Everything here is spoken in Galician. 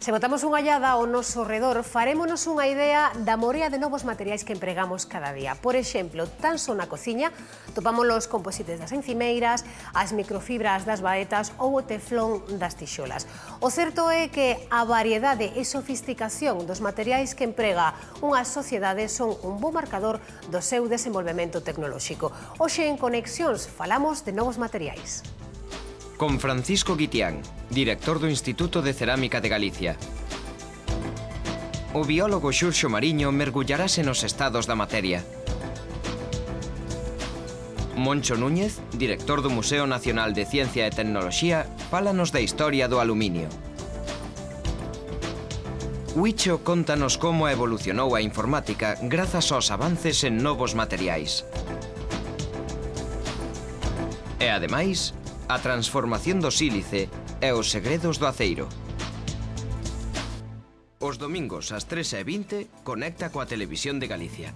Se botamos unha ollada ao noso redor, farémonos unha idea da morea de novos materiais que empregamos cada día. Por exemplo, tan só na cociña, topamos os composites das encimeiras, as microfibras das baetas ou o teflón das tixolas. O certo é que a variedade e sofisticación dos materiais que emprega unha sociedade son un bo marcador do seu desenvolvemento tecnolóxico. Hoxe en Conexións falamos de novos materiais. Con Francisco Guitián, director do Instituto de Cerámica de Galicia. O biólogo Xurxo Mariño mergullarase nos estados da materia. Moncho Núñez, director do Museo Nacional de Ciencia e Tecnoloxía, fálanos da historia do aluminio. Huicho contanos como evolucionou a informática grazas aos avances en novos materiais. E ademais, a transformación do sílice e os segredos do aceiro. Os domingos ás 3:20 conecta coa Televisión de Galicia.